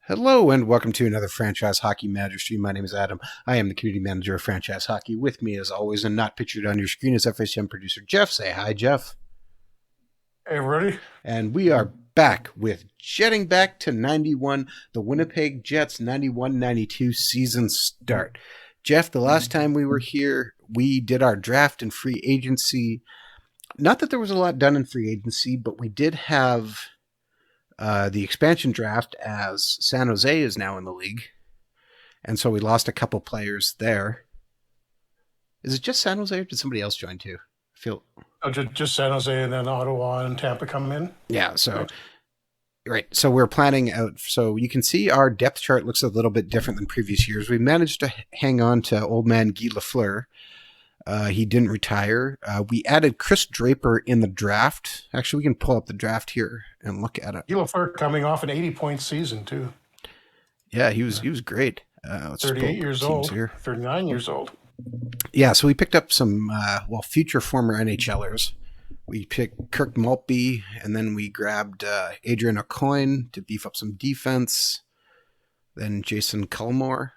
Hello and welcome to another Franchise Hockey Manager stream. My name is Adam. I am the community manager of Franchise Hockey. With me, as always, and not pictured on your screen, is FHM producer Jeff. Say hi, Jeff. Hey, everybody. And we are back with jetting back to 91, the Winnipeg Jets 91-92 season start. Jeff, the last time we were here, we did our draft and free agency. Not that there was a lot done in free agency, but we did have the expansion draft, as San Jose is now in the league. And so we lost a couple players there. Is it just San Jose or did somebody else join too? Just San Jose and then Ottawa and Tampa come in. Yeah, so right. So we're planning out. So you can see our depth chart looks a little bit different than previous years. We managed to hang on to old man Guy Lafleur. He didn't retire. We added Chris Draper in the draft. Actually, we can pull up the draft here and look at it. Guy Lafleur coming off an 80-point season too. Yeah, he was great. 38 years old. 39 years old. Yeah, so we picked up some future former NHLers. We picked Kirk Maltby, and then we grabbed Adrian Aucoin to beef up some defense. Then Jason Cullimore,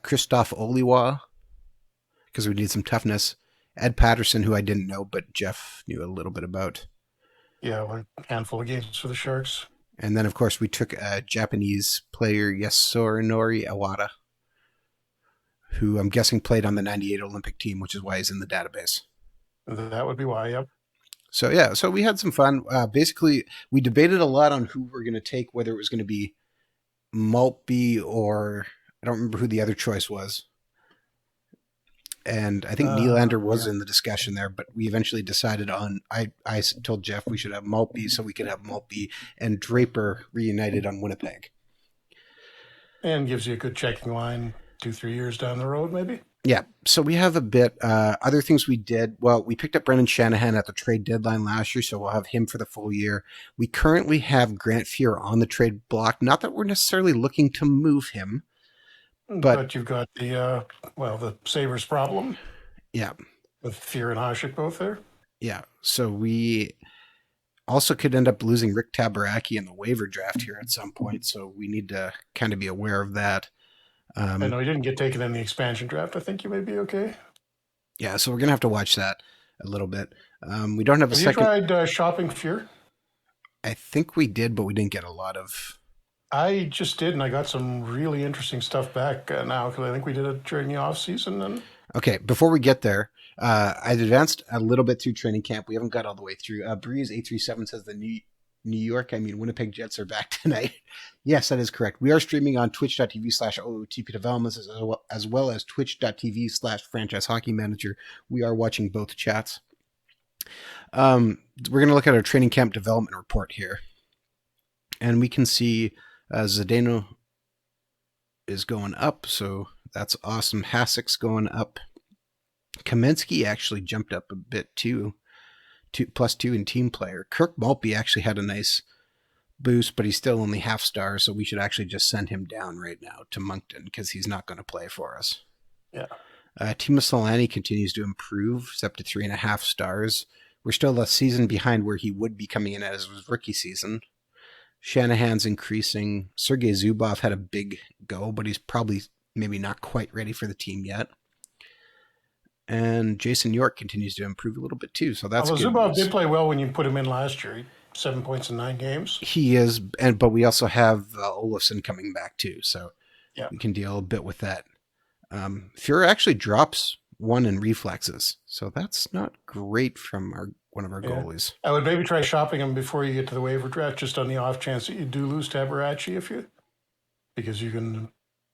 Christophe Oliwa, because we need some toughness. Ed Patterson, who I didn't know, but Jeff knew a little bit about. Yeah, a handful of games for the Sharks. And then, of course, we took a Japanese player, Yasunori Awada, who I'm guessing played on the 98 Olympic team, which is why he's in the database. That would be why, yep. So, yeah, so we had some fun. Basically, we debated a lot on who we're going to take, whether it was going to be Maltby or I don't remember who the other choice was. And I think Nylander was in the discussion there, but we eventually decided on, I told Jeff we should have Maltby so we could have Maltby and Draper reunited on Winnipeg. And gives you a good checking line 2-3 years down the road, maybe? Yeah, so we have a bit. Other things we did, well, we picked up Brendan Shanahan at the trade deadline last year, so we'll have him for the full year. We currently have Grant Fuhr on the trade block. Not that we're necessarily looking to move him. But you've got the Sabres problem. Yeah. With Fuhr and Hasek both there. Yeah. So we also could end up losing Rick Tabaraki in the waiver draft here at some point. So we need to kind of be aware of that. I know he didn't get taken in the expansion draft. I think you may be okay. Yeah. So we're going to have to watch that a little bit. We don't have a second. Have you tried shopping Fuhr? I think we did, but we didn't get a lot of. I just did, and I got some really interesting stuff back now because I think we did it during the off season. And okay, before we get there, I advanced a little bit through training camp. We haven't got all the way through. Breeze837 says the Winnipeg Jets are back tonight. Yes, that is correct. We are streaming on twitch.tv/OOTP Developments as well as twitch.tv/Franchise Hockey Manager. We are watching both chats. We're going to look at our training camp development report here, and we can see. Zdeno is going up, so that's awesome. Hasek's going up. Kamensky actually jumped up a bit too, +2 in team player. Kirk Maltby actually had a nice boost, but he's still only half star, so we should actually just send him down right now to Moncton because he's not going to play for us. Yeah. Timo Solani continues to improve. He's up to 3.5 stars. We're still a season behind where he would be coming in as his rookie season. Shanahan's increasing. Sergei Zubov had a big go, but he's probably maybe not quite ready for the team yet. And Jason York continues to improve a little bit too, so that's good. Zubov did play well when you put him in last year. 7 points in 9 games. He is, but we also have Olofsson coming back too, so we can deal a bit with that. Fuhr actually drops 1 in reflexes, so that's not great from one of our goalies. I would maybe try shopping him before you get to the waiver draft, just on the off chance that you do lose Tabaracci because you can,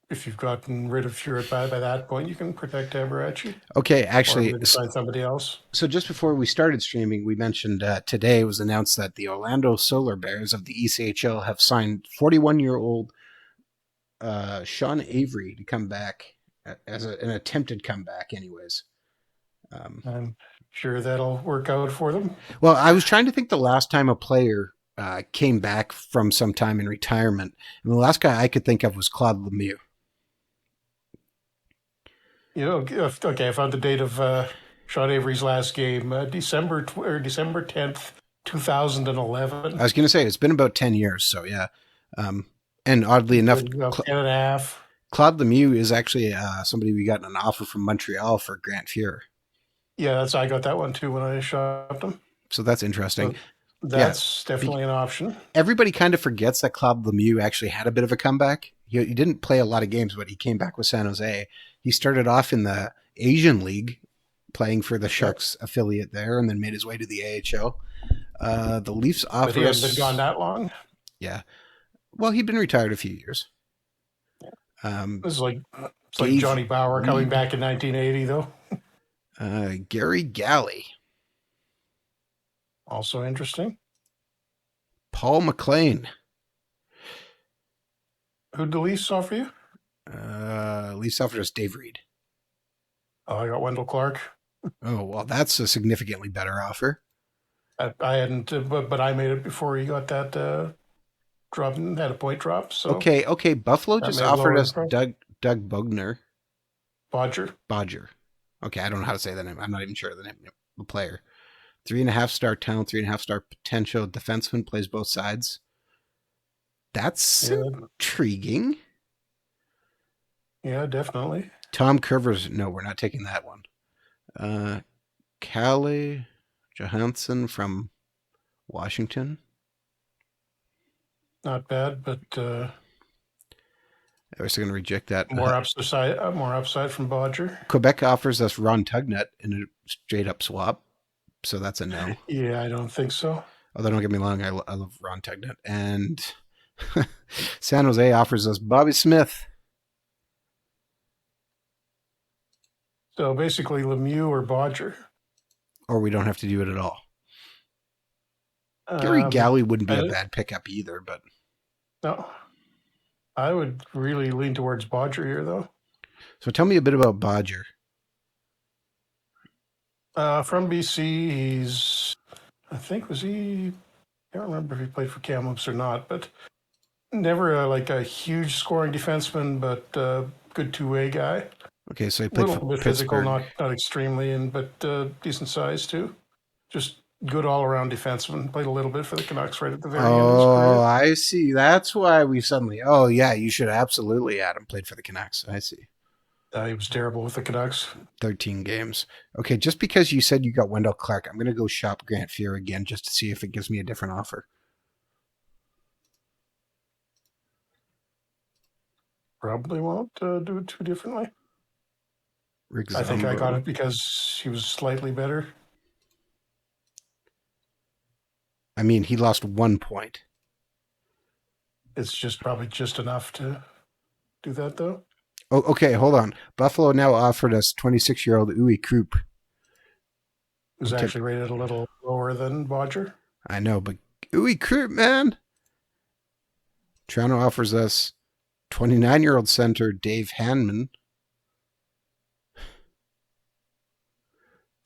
if you've gotten rid of Fuhr by that point, you can protect Tabaracci. Okay, actually, find somebody else. So just before we started streaming, we mentioned today it was announced that the Orlando Solar Bears of the ECHL have signed 41-year-old Sean Avery to come back as an attempted comeback, anyways. I'm sure that'll work out for them. Well, I was trying to think the last time a player came back from some time in retirement, and the last guy I could think of was Claude Lemieux. Okay, I found the date of Sean Avery's last game, December 10th, 2011. I was going to say, it's been about 10 years, so yeah. And oddly enough, 10.5. Claude Lemieux is actually somebody we got an offer from Montreal for Grant Fuhr. Yeah, I got that one too when I shopped him. So that's interesting. So Yeah, that's definitely an option. everybody kind of forgets that Claude Lemieux actually had a bit of a comeback. He didn't play a lot of games, but he came back with San Jose. He started off in the Asian League, playing for the Sharks affiliate there, and then made his way to the AHL. The Leafs offered But he hasn't been gone that long. Yeah. Well, he'd been retired a few years. This is like Johnny Bower coming back in 1980, though. Gary Galley. Also interesting. Paul McLean. Who'd the Leafs offer you? Leafs offered us Dave Reed. Oh, I got Wendell Clark. Oh, well, that's a significantly better offer. I hadn't, but I made it before he got that drop and had a point drop. So okay. Buffalo just offered us Doug Bogner. Bodger. Okay, I don't know how to say that name. I'm not even sure of the name of the player. 3.5-star talent, 3.5-star potential. Defenseman, plays both sides. That's intriguing. Yeah, definitely. Tom Curvers. No, we're not taking that one. Kalle Johansson from Washington. Not bad, but we're still going to reject that. More upside from Bodger. Quebec offers us Ron Tugnutt in a straight-up swap, so that's a no. Yeah, I don't think so. Although, don't get me wrong, I love Ron Tugnutt. And San Jose offers us Bobby Smith. So basically Lemieux or Bodger. Or we don't have to do it at all. Gary Galley wouldn't be a bad pickup either, but... No. I would really lean towards Bodger here, though. So tell me a bit about Bodger. From BC, he's... I think, I can't remember if he played for Kamloops or not, but never a huge scoring defenseman, but good two-way guy. Okay, so he played for Pittsburgh. A little bit physical, not extremely, but decent size, too. Just good all-around defenseman. Played a little bit for the Canucks right at the very end of his career. Oh, I see. That's why we suddenly... Oh, yeah, you should absolutely add him. Played for the Canucks. I see. He was terrible with the Canucks. 13 games. Okay, just because you said you got Wendell Clark, I'm going to go shop Grant Fuhr again just to see if it gives me a different offer. Probably won't do it too differently. I think I got it because he was slightly better. I mean, he lost 1 point. It's probably just enough to do that, though. Oh, okay, hold on. Buffalo now offered us 26-year-old Uwe Krupp. Who's actually rated a little lower than Bodger. I know, but Uwe Krupp, man. Toronto offers us 29-year-old center Dave Hanman.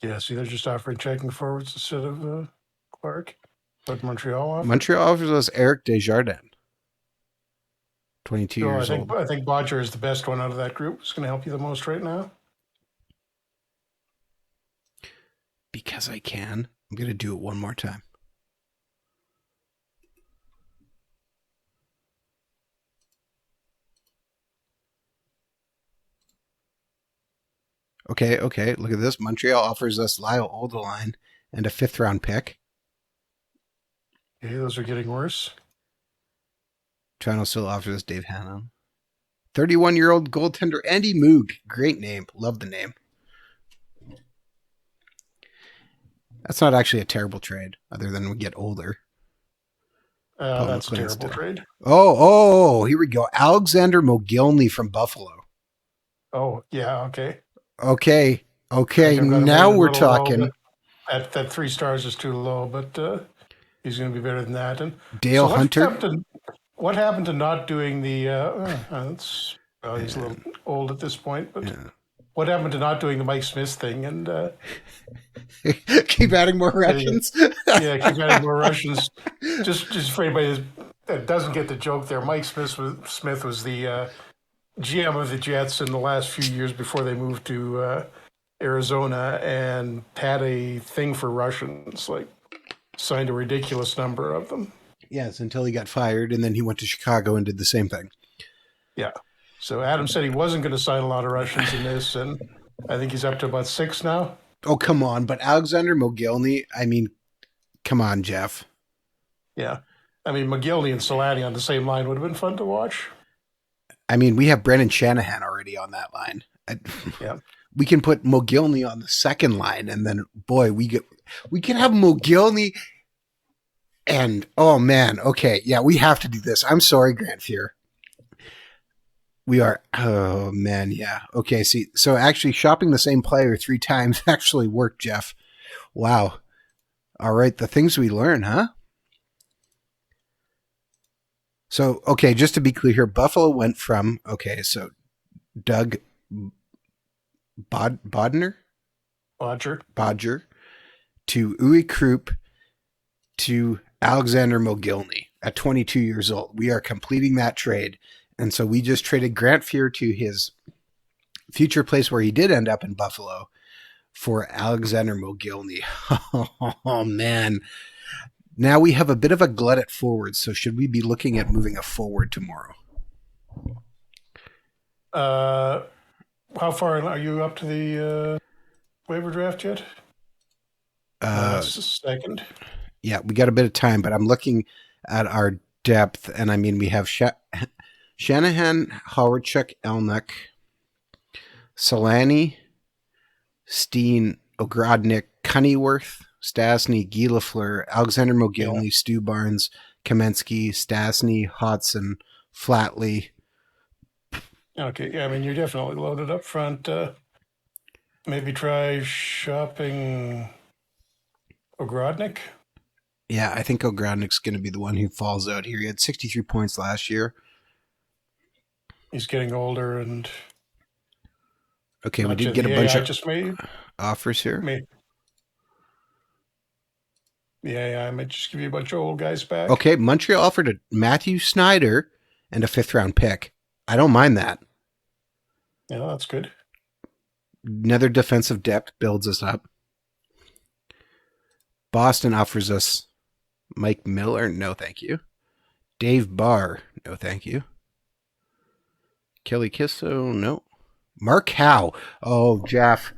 Yeah, see, they're just offering checking forwards instead of Clark. But Montreal offers us Eric Desjardins. 22 years old. I think Bodger is the best one out of that group. It's going to help you the most right now. Because I can. I'm going to do it one more time. Okay. Look at this. Montreal offers us Lyle Oldline and a 5th-round pick. Okay, those are getting worse. Toronto still offers us Dave Hannon. 31-year-old goaltender Andy Moog. Great name. Love the name. That's not actually a terrible trade, other than we get older. That's a terrible trade. Oh, here we go. Alexander Mogelney from Buffalo. Oh, yeah, okay. Okay, now we're talking. That 3 stars is too low, but he's going to be better than that. And Dale Hunter? What happened to not doing the... he's a little old at this point, but what happened to not doing the Mike Smith thing and... keep adding more Russians? Keep adding more Russians. Just for anybody that doesn't get the joke there, Mike Smith was the GM of the Jets in the last few years before they moved to Arizona and had a thing for Russians, signed a ridiculous number of them. Yes, until he got fired, and then he went to Chicago and did the same thing. Yeah. So Adam said he wasn't going to sign a lot of Russians in this, and I think he's up to about 6 now. Oh, come on. But Alexander Mogelney, I mean, come on, Jeff. Yeah. I mean, Mogelney and Solani on the same line would have been fun to watch. I mean, we have Brendan Shanahan already on that line. Yeah. We can put Mogelney on the second line, and then, boy, we can have Mogelney and, oh, man, okay, yeah, we have to do this. I'm sorry, Grant Fuhr. We are, oh, man, yeah. Okay, see, so actually shopping the same player 3 times actually worked, Jeff. Wow. All right, the things we learn, huh? So, okay, just to be clear here, Buffalo went from, okay, so Doug Bodger to Uwe Krupp to Alexander Mogelney at 22 years old. We are completing that trade. And so we just traded Grant Fuhr to his future place where he did end up in Buffalo for Alexander Mogelney. Oh, man. Now we have a bit of a glut at forward, so should we be looking at moving a forward tomorrow? How far are you up to the waiver draft yet? That's the second. Yeah, we got a bit of time, but I'm looking at our depth, and I mean, we have Shanahan, Howardchuk, Elnuck, Solani, Steen, Ogrodnik, Cunnyworth, Stastny, Guy Lafleur, Alexander Mogelney, Stu Barnes, Kamensky, Stastny, Hodson, Flatley. Okay, yeah, I mean, you're definitely loaded up front. Maybe try shopping Ogrodnik. Yeah, I think Ogrodnik's going to be the one who falls out here. He had 63 points last year. He's getting older and... Okay, we did get a bunch of offers here. Yeah, I might just give you a bunch of old guys back. Okay, Montreal offered a Matthew Snyder and a 5th-round pick. I don't mind that. Yeah, that's good. Another defensive depth builds us up. Boston offers us Mike Miller. No, thank you. Dave Barr. No, thank you. Kelly Kisso. No. Mark Howe. Oh, Jeff.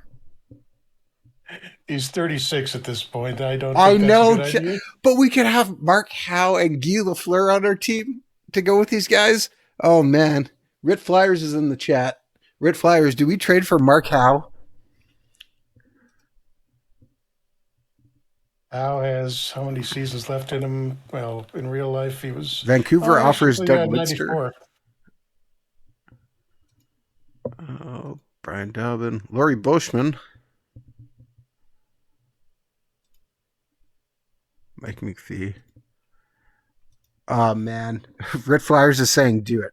He's 36 at this point. I don't. I know, but we could have Mark Howe and Guy Lafleur on our team to go with these guys. Oh man, Rit Flyers is in the chat. Rit Flyers, do we trade for Mark Howe? Howe has how many seasons left in him? Well, in real life, he was. Vancouver offers Doug Lidster. 94. Oh, Brian Dobbin, Laurie Boschman. Mike McPhee. Oh, man. Red Flyers is saying do it.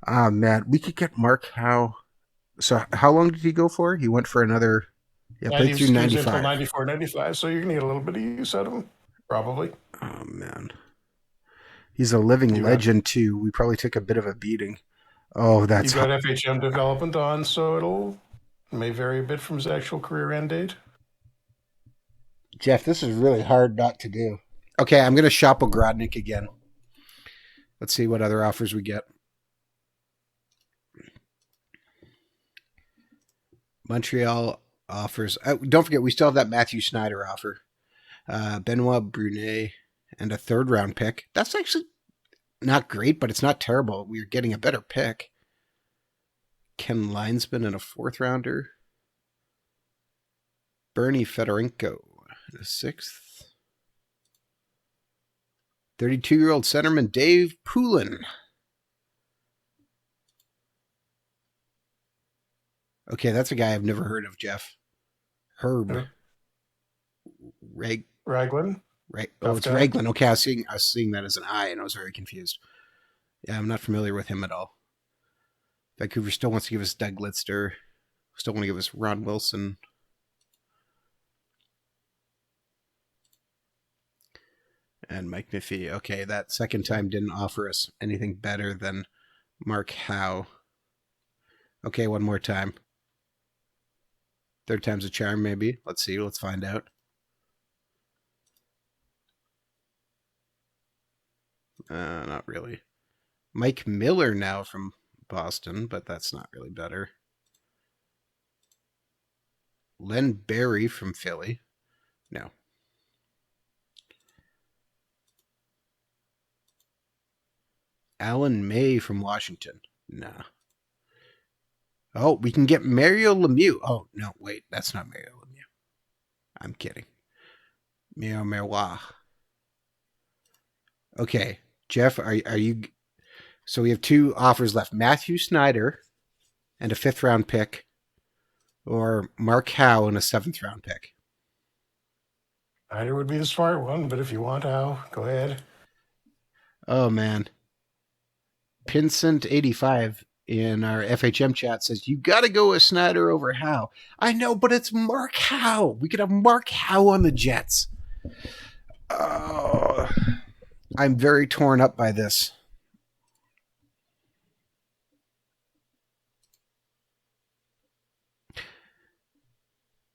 Oh, man. We could get Mark Howe. So how long did he go for? He went for another... Yeah, played through 95. Until 94, 95, so you're going to get a little bit of use out of him, probably. Oh, man. He's a living legend, too. We probably took a bit of a beating. Oh, that's... You've got FHM development on, so may vary a bit from his actual career end date. Jeff, this is really hard not to do. Okay, I'm going to shop Ogrodnik again. Let's see what other offers we get. Montreal offers... don't forget, we still have that Matthew Snyder offer. Benoit Brunet and a 3rd-round pick. That's actually not great, but it's not terrible. We're getting a better pick. Ken Linesman and a 4th-rounder. Bernie Fedorenko and a 6th. 32-year-old centerman Dave Poulin. Okay, that's a guy I've never heard of, Jeff. Herb. Raglan? Oh, it's Raglan. Okay, I was seeing that as an I, and I was very confused. Yeah, I'm not familiar with him at all. Vancouver still wants to give us Doug Lidster. Still want to give us Ron Wilson. And Mike Miffy. Okay, that second time didn't offer us anything better than Mark Howe. Okay, one more time. 3rd time's a charm, maybe. Let's see. Let's find out. Not really. Mike Miller now from Boston, but that's not really better. Len Barry from Philly. No. Alan May from Washington. Nah. Oh, we can get Mario Lemieux. Oh, no, wait. That's not Mario Lemieux. I'm kidding. Mario Miroir. Okay. Jeff, are you... So we have 2 offers left. Matthew Snyder and a 5th round pick, or Mark Howe and a 7th round pick. Snyder would be the smart one, but if you want Howe, go ahead. Oh, man. Pincent85 in our FHM chat says, you got to go with Snyder over Howe. I know, but it's Mark Howe. We could have Mark Howe on the Jets. Oh, I'm very torn up by this.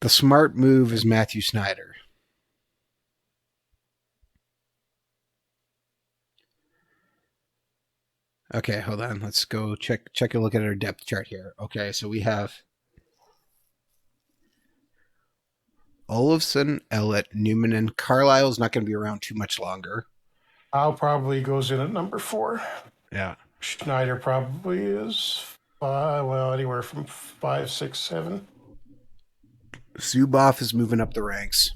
The smart move is Matthew Snyder. Okay, hold on. Let's go check a look at our depth chart here. Okay, so we have Olofsson, Ellett, Newman, and Carlisle's not going to be around too much longer. Howe probably goes in at number 4. Yeah. Schneider probably is anywhere from 5, 6, 7. Zubov is moving up the ranks.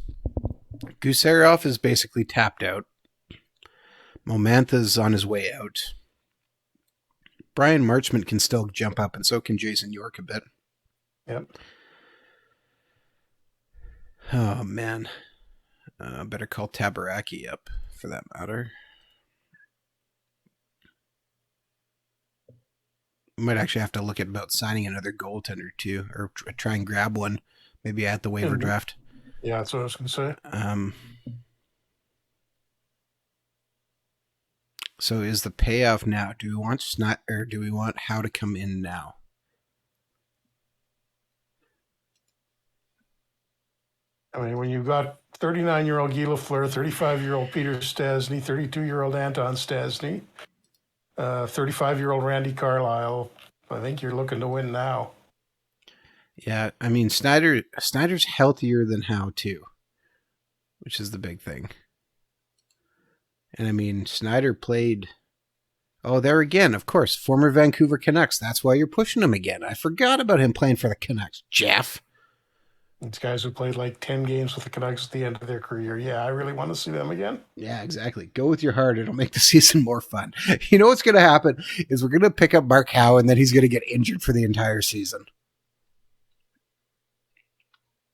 Gusarov is basically tapped out. Momantha's on his way out. Brian Marchment can still jump up, and so can Jason York a bit. Yep. Oh, man. Better call Tabaraki up, for that matter. Might actually have to look at about signing another goaltender, too, or try and grab one, maybe at the waiver draft. Yeah, that's what I was going to say. So is the payoff now? Do we want Snot, or do we want Howe to come in now? I mean, when you've got 39-year-old Guy Lafleur, 35-year-old Peter Stastny, 32-year-old Anton Stastny, 35-year-old Randy Carlyle, I think you're looking to win now. Yeah, I mean, Snyder's healthier than Howe, too, which is the big thing. And I mean, Snyder played... Oh, there again, of course, former Vancouver Canucks. That's why you're pushing him again. I forgot about him playing for the Canucks. Jeff. These guys who played like 10 games with the Canucks at the end of their career. Yeah, I really want to see them again. Yeah, exactly. Go with your heart. It'll make the season more fun. You know what's going to happen is we're going to pick up Mark Howe, and then he's going to get injured for the entire season.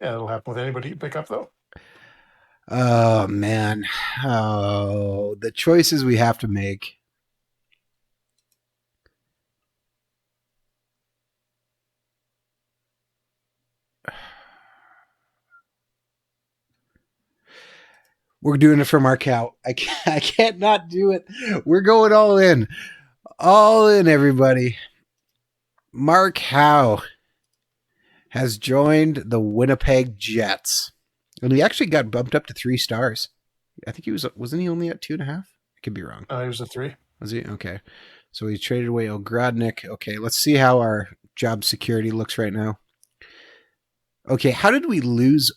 Yeah, it'll happen with anybody you pick up, though. Oh, man. Oh, the choices we have to make. We're doing it for Mark Howe. I can't not do it. We're going all in. All in, everybody. Mark Howe has joined the Winnipeg Jets. And he actually got bumped up to 3 stars. I think wasn't he only at 2.5? I could be wrong. He was a 3. Was he? Okay. So he traded away Ogrodnik. Okay, let's see how our job security looks right now. Okay, how did we lose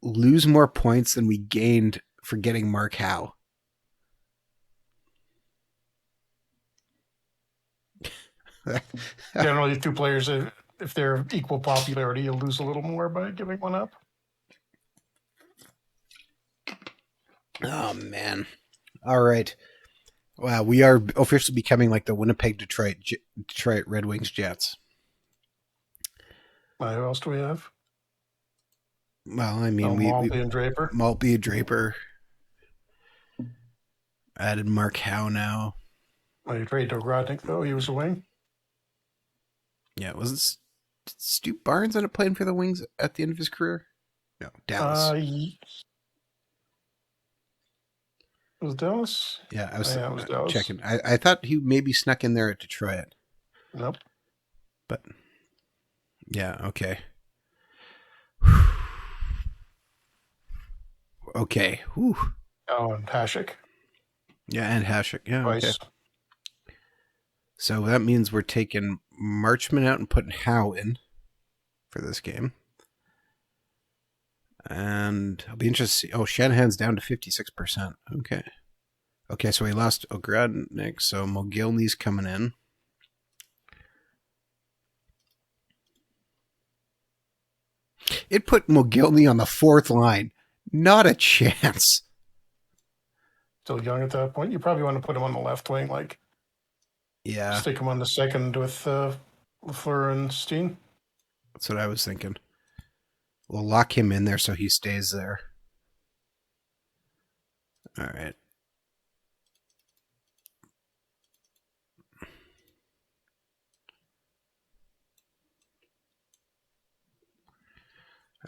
more points than we gained for getting Mark Howe? Generally, 2 players, if they're equal popularity, you'll lose a little more by giving one up. Oh, man. All right. Wow, we are officially becoming like the Winnipeg Detroit Red Wings Jets. Who else do we have? Well, I mean, Maltby and Draper. Maltby and Draper. Added Mark Howe now. You traded Ogrodnik, though. He was a wing. Yeah, did Stu Barnes end up playing for the Wings at the end of his career? No, Dallas. Was it Dallas? Yeah, I was Dallas. checking. I thought he maybe snuck in there at Detroit. Nope. But, yeah, okay. Okay. Whew. Oh, and Hasek. Yeah, and Hashik. Yeah, okay. twice. So that means we're taking Marchman out and putting Howe in for this game. And I'll be interested to see. Oh, Shanahan's down to 56%. Okay. Okay, so we lost Ogradnik, so Mogelney's coming in. It put Mogelney on the fourth line. Not a chance. Still young at that point. You probably want to put him on the left wing, like Yeah, stick him on the second with Lafleur and Steen. that's what I was thinking. We'll lock him in there so he stays there. All right.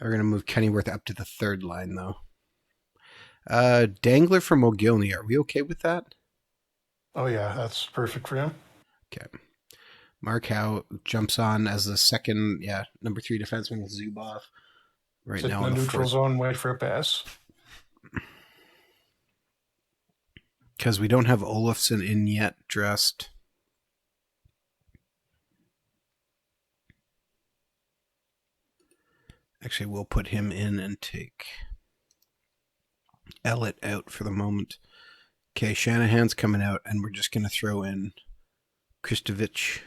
We're going to move Kennyworth up to the third line, though. Dangler for Mogelney. Are we okay with that? Oh yeah, that's perfect for him. Okay. Mark Howe jumps on as the second, number 3 defenseman with Zubov. Right Sit now in on the the neutral fourth. zone, wait for a pass. Because we don't have Olofsson in yet, dressed. Actually, we'll put him in and take Ellett out for the moment. Okay, Shanahan's coming out, and we're just going to throw in Kristovich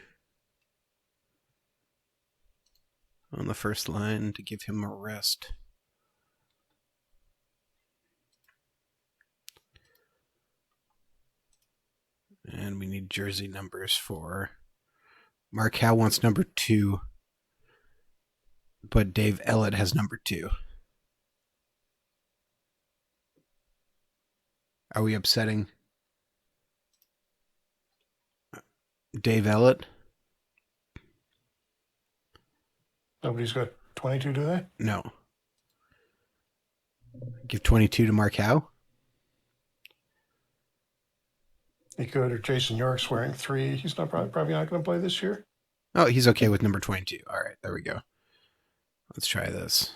on the first line to give him a rest. And we need jersey numbers for Mark Howe wants number 2, but Dave Ellett has number 2. Are we upsetting Dave Ellett? Nobody's got 22, do they? No. Give 22 to Mark Howe? He could, or Jason York's wearing 3. He's not probably not going to play this year. Oh, he's okay with number 22. All right, there we go. Let's try this.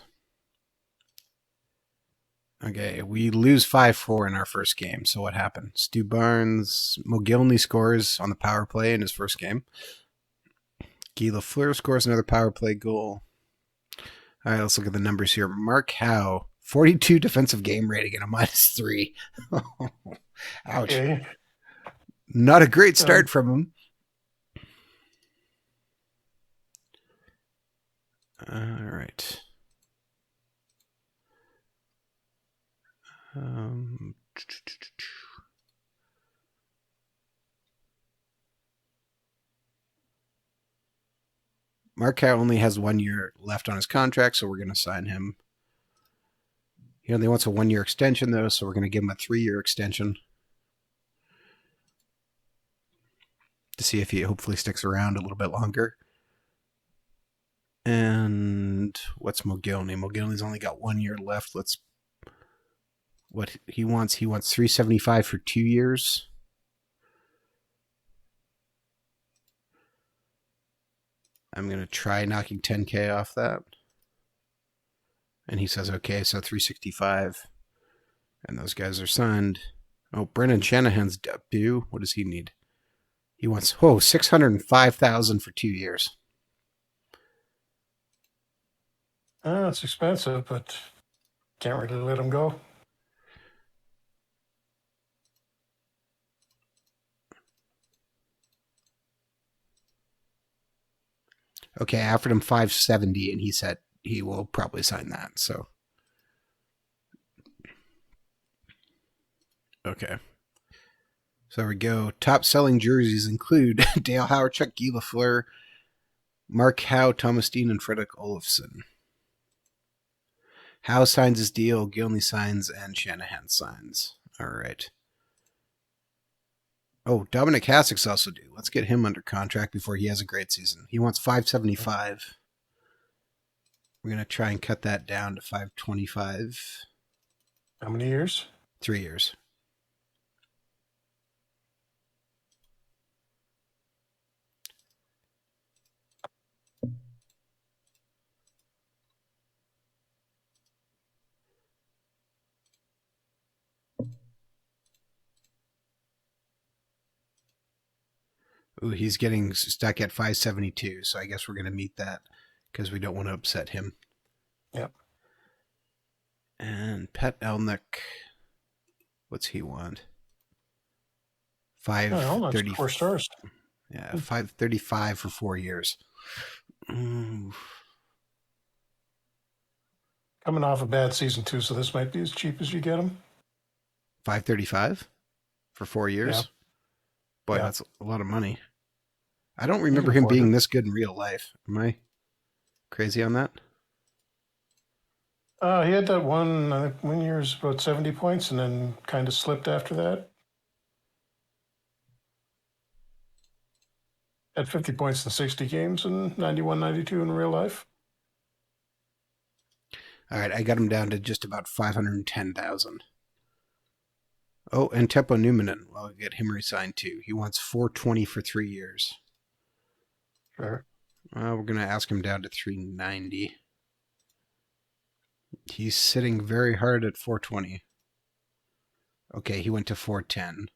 Okay, we lose 5-4 in our first game. So what happened? Stu Barnes, Mogelney scores on the power play in his first game. Guy Lafleur scores another power play goal. All right, let's look at the numbers here. Mark Howe, 42 defensive game rating and a -3. Ouch. Okay. Not a great start from him. All right. Mark Howe only has 1 year left on his contract, so we're going to sign him. He only wants a 1-year extension, though, so we're going to give him a 3-year extension to see if he hopefully sticks around a little bit longer. And what's Mogelney? Mogelney's only got 1 year left. What he wants $375 for 2 years. I'm going to try knocking $10K off that. And he says, okay, so $365. And those guys are signed. Oh, Brendan Shanahan's debut. What does he need? He wants, $605,000 for 2 years. It's expensive, but can't really let him go. Okay, I offered him $570, and he said he will probably sign that. So, okay. So there we go. Top selling jerseys include Dale Hawerchuk, Guy Lafleur, Mark Howe, Thomas Dean, and Fredrik Olofsson. Howe signs his deal, Gilney signs, and Shanahan signs. All right. Oh, Dominic Hasek's also due. Let's get him under contract before he has a great season. He wants $575. We're going to try and cut that down to $525. How many years? 3 years. Ooh, he's getting stuck at 572, so I guess we're going to meet that because we don't want to upset him. Yep. And Pet Elnick, what's he want? Oh, that's 4 stars. Yeah, 535 for 4 years. Ooh. Coming off a bad season too, so this might be as cheap as you get him. 535 for 4 years. Yeah. Boy, Yeah. that's a lot of money. I don't remember him being this good in real life. Am I crazy on that? He had that one year was about 70 points, and then kind of slipped after that. Had 50 points in 60 games and 91, 92 in real life. All right, I got him down to just about 510,000. Oh, and Teppo Numminen. Well, I'll get him re-signed too. He wants 420 for 3 years. Sure. We're going to ask him down to 390. He's sitting very hard at 420. Okay, he went to 410.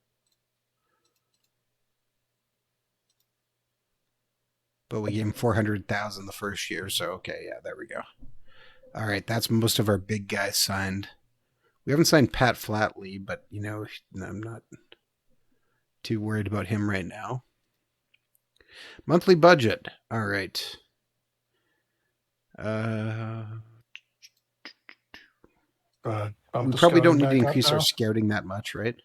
But we gave him 400,000 the first year, so okay, yeah, there we go. All right, that's most of our big guys signed. We haven't signed Pat Flatley, but, I'm not too worried about him right now. Monthly budget. All right. We probably don't need to increase our scouting that much, right?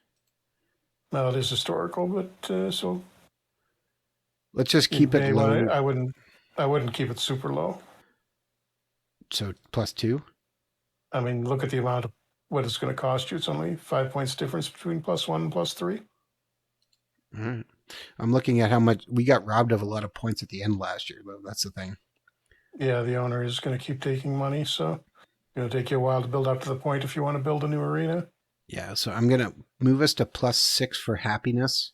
No, it is historical, but so let's just keep it low. I wouldn't keep it super low. So +2? I mean, look at the amount of what it's going to cost you. It's only 5 points difference between +1 and +3. All right. I'm looking at how much we got robbed of a lot of points at the end last year, though. That's the thing. Yeah, the owner is going to keep taking money, so it's going to take you a while to build up to the point if you want to build a new arena. Yeah, so I'm going to move us to +6 for happiness.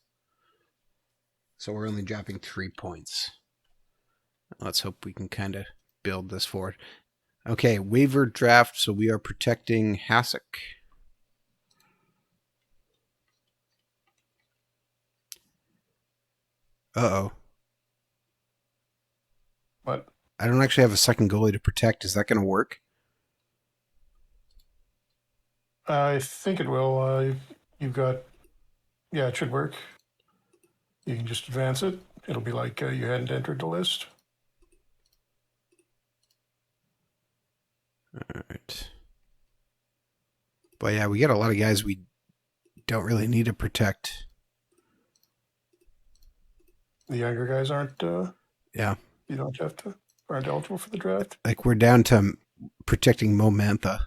So we're only dropping 3 points. Let's hope we can kind of build this forward. Okay, waiver draft. So we are protecting Hasek. Uh-oh. What? I don't actually have a second goalie to protect. Is that going to work? I think it will. You've got... Yeah, it should work. You can just advance it. It'll be like you hadn't entered the list. All right. But yeah, we got a lot of guys we don't really need to protect. The younger guys aren't... yeah. You don't have to... Aren't eligible for the draft. Like, we're down to protecting Mo Mantha.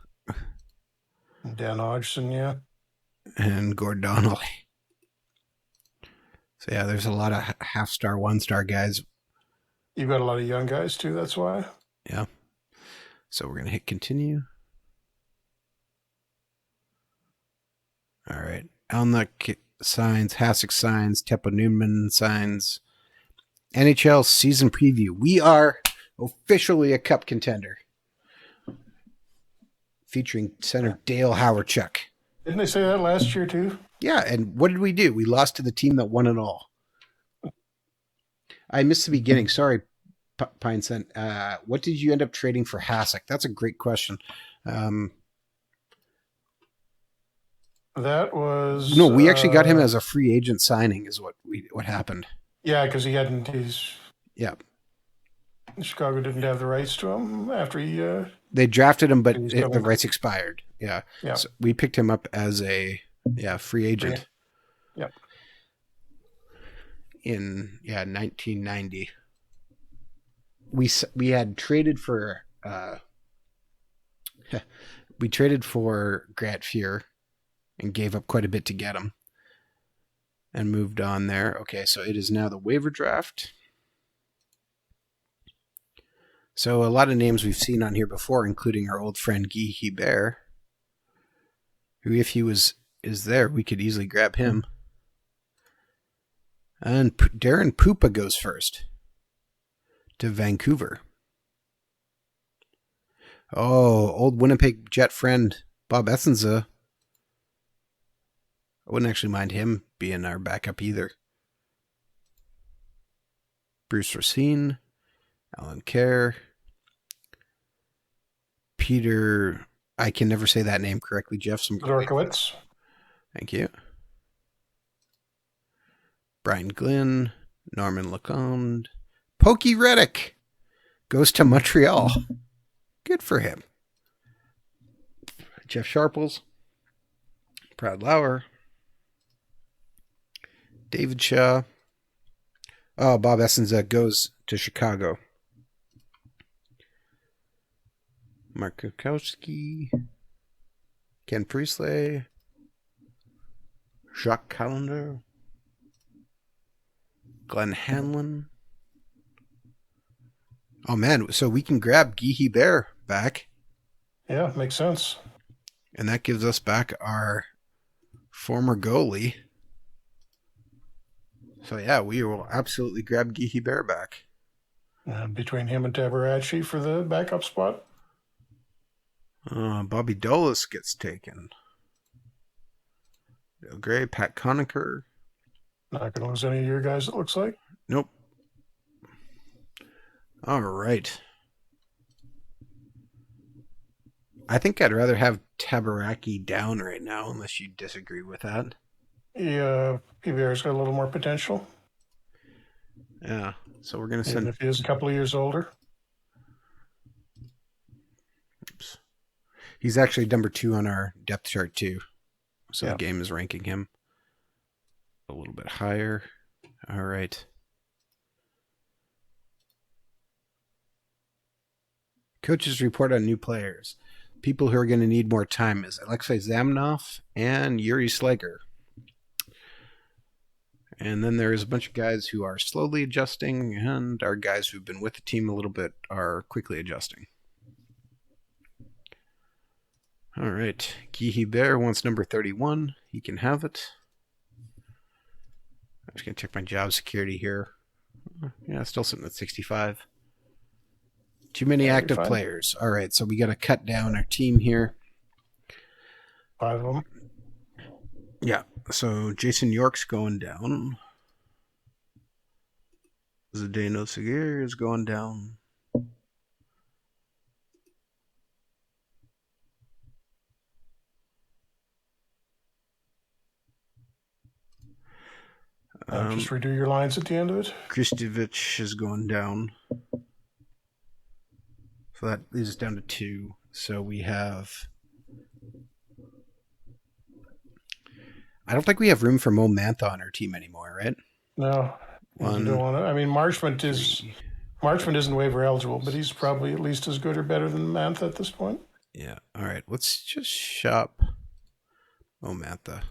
Dan Hodgson, yeah. And Gord Donnelly. So yeah, there's a lot of half-star, one-star guys. You've got a lot of young guys too, that's why. Yeah. So we're going to hit continue. All right. Elnick signs, Hasek signs, Teppo Numminen signs. NHL season preview. We are officially a cup contender. Featuring center Dale Hawerchuk. Didn't they say that last year too? Yeah, and what did we do? We lost to the team that won it all. I missed the beginning. Sorry, Pine Sun. What did you end up trading for Hasek? That's a great question. That was... No, we actually got him as a free agent signing is what happened. Yeah, because he hadn't... Yeah. Chicago didn't have the rights to him after he... They drafted him, but the rights expired. Yeah. Yeah. So we picked him up as a free agent. Yeah. In 1990. We had traded for we traded for Grant Fuhr and gave up quite a bit to get him and moved on there. Okay, so it is now the waiver draft. So a lot of names we've seen on here before, including our old friend Guy Hebert, who, if he is there, we could easily grab him. And Darren Pupa goes first to Vancouver. Oh, old Winnipeg Jet friend Bob Essenza. I wouldn't actually mind him being our backup either. Bruce Racine, Alan Kerr, Peter. I can never say that name correctly, Jeff. So Dorkowitz. Thank you. Brian Glynn, Norman Lecomte, Pokey Reddick goes to Montreal. Good for him. Jeff Sharples, Brad Lauer, David Shaw. Oh, Bob Essens goes to Chicago. Mark Kukowski, Ken Priestley, Jacques Callender, Glenn Hanlon. Oh, man. So we can grab Guy Hebert back. Yeah, makes sense. And that gives us back our former goalie. So, yeah, we will absolutely grab Guy Hebert back. Between him and Tabarachi for the backup spot. Bobby Dulles gets taken. Bill Gray, Pat Conacher. Not going to lose any of your guys, it looks like. Nope. All right. I think I'd rather have Tabaraki down right now, unless you disagree with that. Yeah, PBR's got a little more potential. Yeah, so we're going to send... Even if he is a couple of years older. Oops. He's actually number 2 on our depth chart, too. So the game is ranking him a little bit higher. All right. Coaches report on new players. People who are going to need more time is Alexei Zamnov and Yuri Slager. And then there's a bunch of guys who are slowly adjusting, and our guys who've been with the team a little bit are quickly adjusting. All right. Guy Hebert wants number 31. He can have it. I'm just going to check my job security here. Yeah, still sitting at 65. Too many active players. All right, so we got to cut down our team here. 5 of them. Yeah, so Jason York's going down. Zdeno Seguir is going down. Just redo your lines at the end of it. Kristovich is going down. So that leaves us down to 2. So we have... I don't think we have room for Mo Mantha on our team anymore, right? No. You don't want to. I mean, Marchment isn't waiver eligible, but he's probably at least as good or better than Mantha at this point. Yeah. All right. Let's just shop Mo Mantha.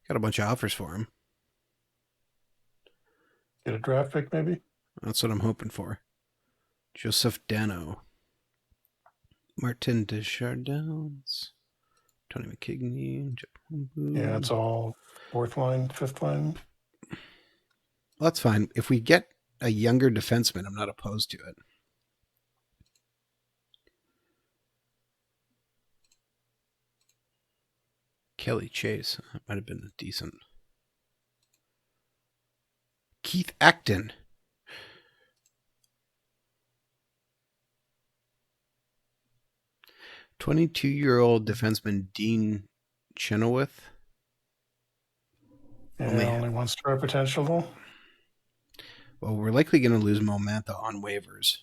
Got a bunch of offers for him. Get a draft pick, maybe? That's what I'm hoping for. Joseph Dano. Martin Desjardins. Tony McKigney. Yeah, it's all 4th line, 5th line. Well, that's fine. If we get a younger defenseman, I'm not opposed to it. Kelly Chase. That might have been decent. Keith Acton. "22-year-old defenseman Dean Chenoweth." Yeah, only 1 star potential, though. Well, we're likely going to lose Mo Mantha on waivers.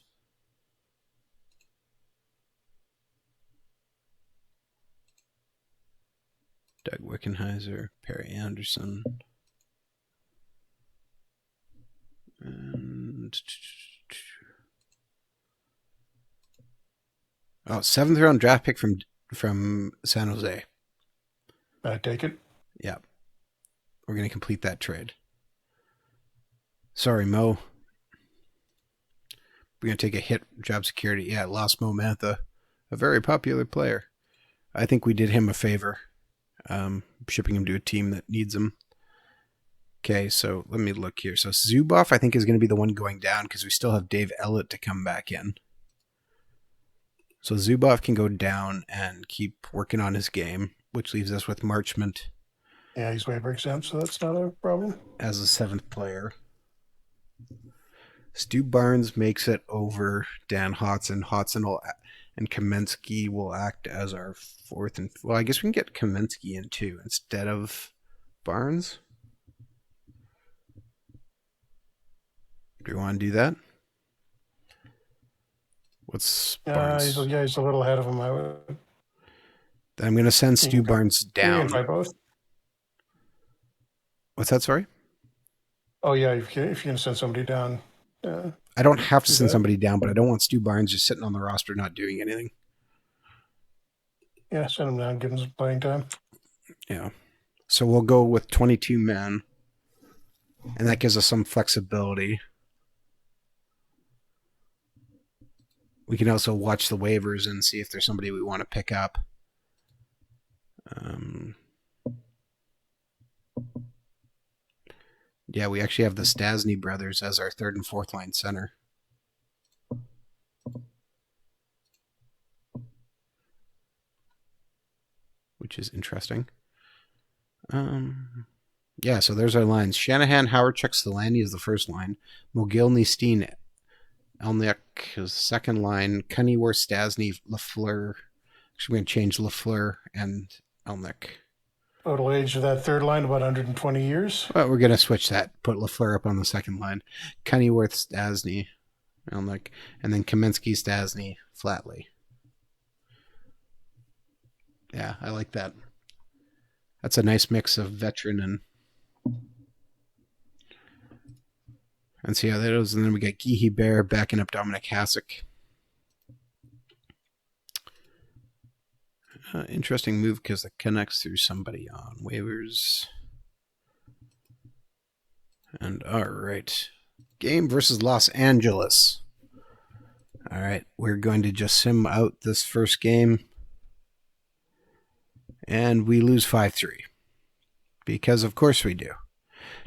Doug Wickenheiser, Perry Anderson. And... 7th round draft pick from San Jose. I take it. Yeah. We're going to complete that trade. Sorry, Mo. We're going to take a hit job security. Yeah, lost Mo Mantha, a very popular player. I think we did him a favor, shipping him to a team that needs him. Okay, so let me look here. So Zubov, I think, is going to be the one going down because we still have Dave Ellett to come back in. So Zubov can go down and keep working on his game, which leaves us with Marchment. Yeah, he's waiver exempt, so that's not a problem. As a 7th player. Stu Barnes makes it over Dan Hodson. And Kamensky will act as our fourth and... Well, I guess we can get Kamensky in too instead of Barnes. Do you want to do that? What's Barnes? He's a little ahead of him. Then I'm going to send Stu Barnes down. By both. What's that, sorry? Oh, yeah, if you're going to send somebody down. I don't have to send somebody down, but I don't want Stu Barnes just sitting on the roster not doing anything. Yeah, send him down, give him some playing time. Yeah. So we'll go with 22 men, and that gives us some flexibility. We can also watch the waivers and see if there's somebody we want to pick up. Yeah, we actually have the Stastny brothers as our third and fourth line center. Which is interesting. Yeah, so there's our lines. Shanahan, Howard, Selani is the first line. Mogelney, Steen, Elnick is second line. Cunnyworth, Stastny, Lafleur. Actually, we're going to change Lafleur and Elnick. Total age of that third line, about 120 years. Well, we're going to switch that. Put Lafleur up on the second line. Cunnyworth, Stastny, Elnick. And then Kamensky, Stastny, Flatley. Yeah, I like that. That's a nice mix of veteran and see how that is. And then we got Guy Hebert backing up Dominic Hasek. Interesting move because it connects through somebody on waivers. And all right. Game versus Los Angeles. All right. We're going to just sim out this first game. And we lose 5-3. Because of course we do.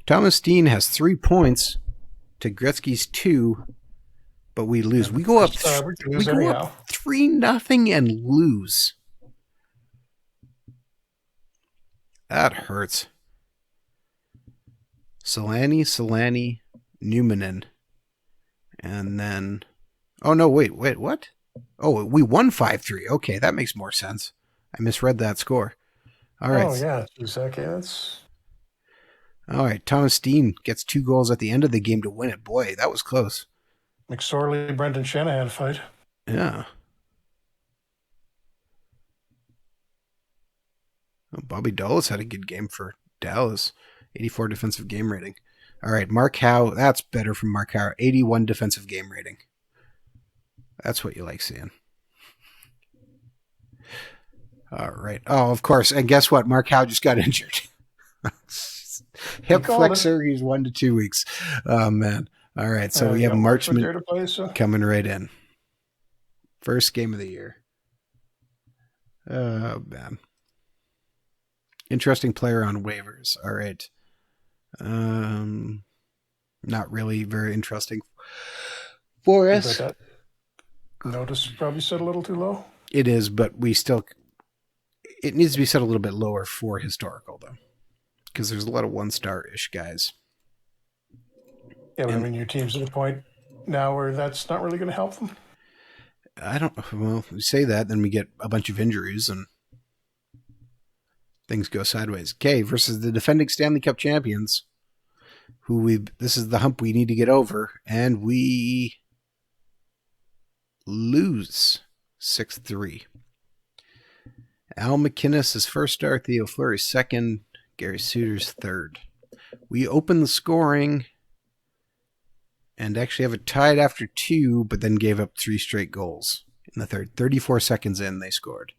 Thomas Steen has 3 points to Gretzky's 2, but we lose. We go up 3-0 and lose. That hurts. Selani, Numanen. And then... Oh, no, wait, what? Oh, we won 5-3. Okay, that makes more sense. I misread that score. All right. Oh, yeah, exactly. All right, Thomas Steen gets 2 goals at the end of the game to win it. Boy, that was close. McSorley, Brendan Shanahan fight. Yeah. Well, Bobby Dulles had a good game for Dallas. 84 defensive game rating. All right, Mark Howe. That's better from Mark Howe. 81 defensive game rating. That's what you like seeing. All right. Oh, of course. And guess what? Mark Howe just got injured. Hip flexor. He's 1 to 2 weeks. Oh, man. All right. So we have Marchman coming right in. First game of the year. Oh, man. Interesting player on waivers. All right. Not really very interesting for us. Notice probably set a little too low. It is, but we still... It needs to be set a little bit lower for historical, though, because there's a lot of 1-star-ish guys. Yeah, but I mean, your team's at a point now where that's not really going to help them. Well, we say that, then we get a bunch of injuries and things go sideways. Okay, versus the defending Stanley Cup champions, this is the hump we need to get over, and we lose 6-3. Al McInnes is first star, Theo Fleury second, Gary Suter's third. We open the scoring and actually have it tied after 2, but then gave up 3 straight goals in the third. 34 seconds in, they scored.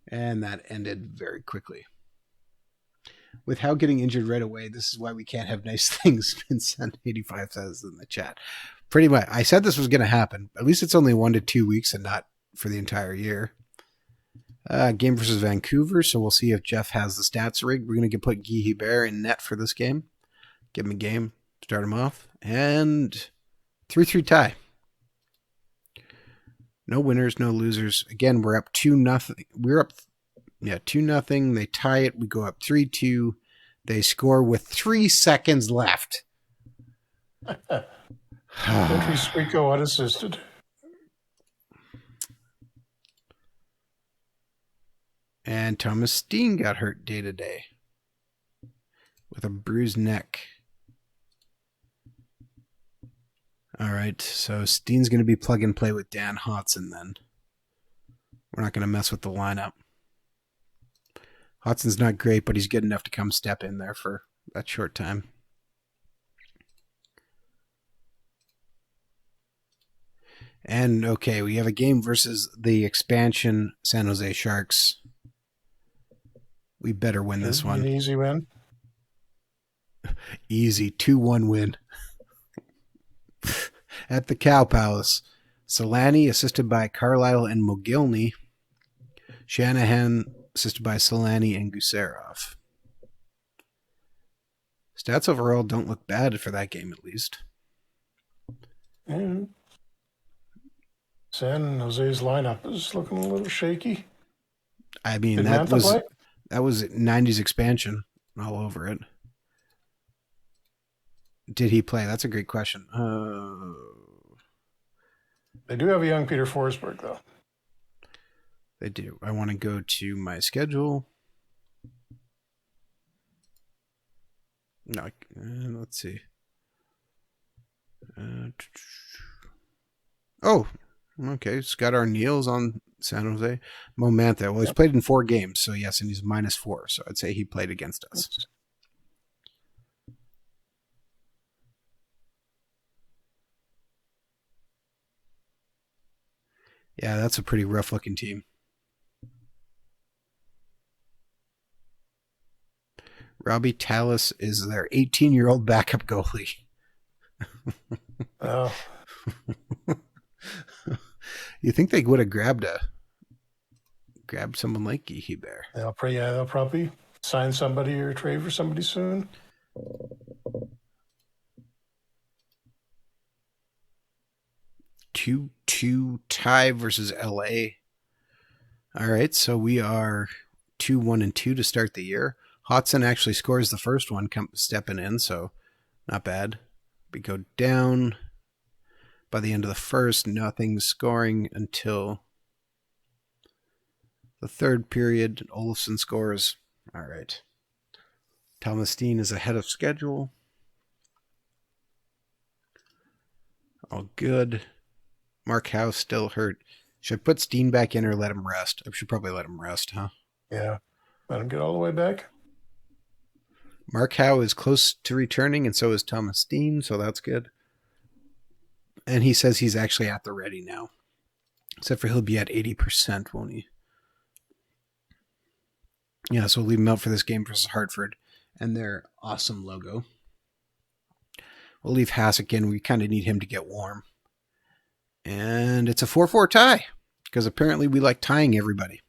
And that ended very quickly. With Howe getting injured right away, this is why we can't have nice things. Vincent 85 says in the chat. Pretty much. I said this was going to happen. At least it's only 1 to 2 weeks and not for the entire year. Game versus Vancouver, so we'll see if Jeff has the stats rigged. We're going to put Guy Hebert in net for this game. Give him a game, start him off, and 3-3 tie. No winners, no losers. Again, we're up 2-0. We're up 2-0. They tie it. We go up 3-2. They score with 3 seconds left. Entry Squeako unassisted. And Thomas Steen got hurt day to day with a bruised neck. All right, so Steen's going to be plug and play with Dan Hodson then. We're not going to mess with the lineup. Hodson's not great, but he's good enough to come step in there for that short time. And, okay, we have a game versus the expansion San Jose Sharks. We better win this one. An easy win. Easy 2-1 win. At the Cow Palace, Solani assisted by Carlisle and Mogelney. Shanahan assisted by Solani and Gusarov. Stats overall don't look bad for that game, at least. And San Jose's lineup is looking a little shaky. I mean, that was 90s expansion all over it. Did he play? That's a great question. They do have a young Peter Forsberg, though. They do. I want to go to my schedule. No, let's see. Oh, okay. Scott Arneal's on San Jose. Momantha. Well, he's played in 4 games, so yes, and he's -4. So I'd say he played against us. Yeah, that's a pretty rough-looking team. Robbie Tallis is their 18-year-old backup goalie. Oh. You think they would have grabbed someone like Geehy Bear? They'll probably sign somebody or trade for somebody soon. 2-2 tie versus LA. All right, so we are 2-1-2 to start the year. Hodson actually scores the first one, stepping in, so not bad. We go down. By the end of the first, nothing scoring until the third period. Olofsson scores. All right. Thomas Steen is ahead of schedule. All good. Mark Howe still hurt. Should I put Steen back in or let him rest? I should probably let him rest, huh? Yeah. Let him get all the way back. Mark Howe is close to returning, and so is Thomas Steen, so that's good. And he says he's actually at the ready now. Except for he'll be at 80%, won't he? Yeah, so we'll leave him out for this game versus Hartford and their awesome logo. We'll leave Hasek in. We kind of need him to get warm. And it's a 4-4 tie, because apparently we like tying everybody.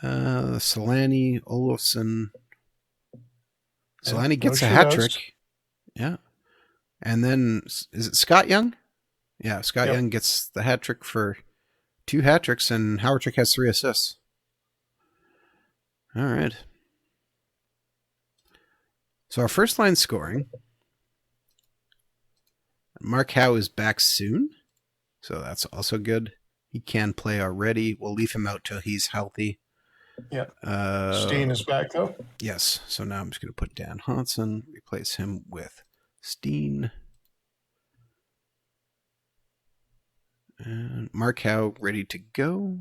Solani, Olofsson. Solani gets a hat trick. Yeah. And then, is it Scott Young? Yeah, Scott Young gets the hat trick for 2 hat tricks, and Hawerchuk has 3 assists. All right. So our first line scoring. Mark Howe is back soon, so that's also good. He can play already. We'll leave him out till he's healthy. Yeah. Steen is back, though. Yes. So now I'm just going to put Dan Hodson, replace him with Steen. And Mark Howe ready to go.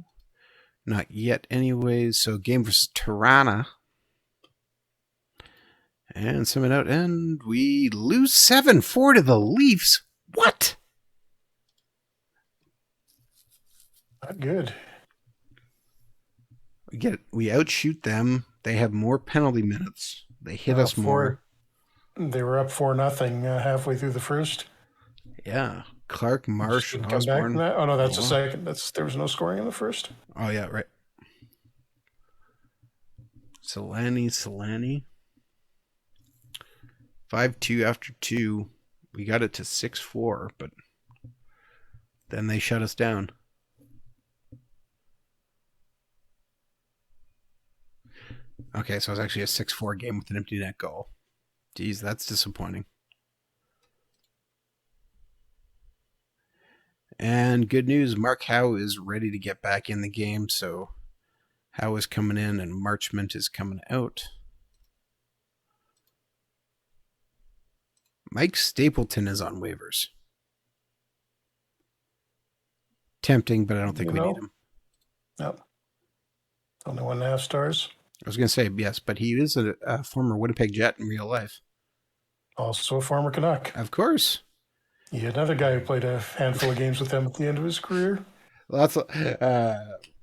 Not yet anyways. So game versus Tirana. And sum it out. And we lose 7-4 to the Leafs. What? Not good. We outshoot them. They have more penalty minutes. They hit us more. They were up 4-0 halfway through the first. Yeah. Clark, Marsh, Didn't come back from that. Oh, no, that's the second. There was no scoring in the first. Oh, yeah, right. Solani. 5-2 after 2. We got it to 6-4, but then they shut us down. Okay, so it was actually a 6-4 game with an empty net goal. Geez, that's disappointing. And good news, Mark Howe is ready to get back in the game. So Howe is coming in and Marchment is coming out. Mike Stapleton is on waivers. Tempting, but I don't think we need him. Nope. Only 1.5 stars. I was going to say, yes, but he is a former Winnipeg Jet in real life. Also a former Canuck. Of course. Yeah, another guy who played a handful of games with them at the end of his career. Lots of,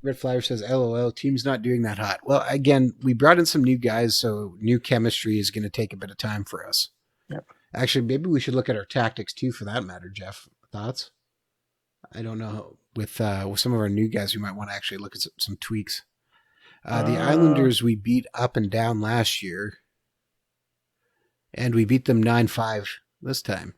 Red Flyer says, LOL, team's not doing that hot. Well, again, we brought in some new guys, so new chemistry is going to take a bit of time for us. Yep. Actually, maybe we should look at our tactics too, for that matter, Jeff. Thoughts? I don't know. With some of our new guys, we might want to actually look at some tweaks. The Islanders we beat up and down last year, and we beat them 9-5 this time.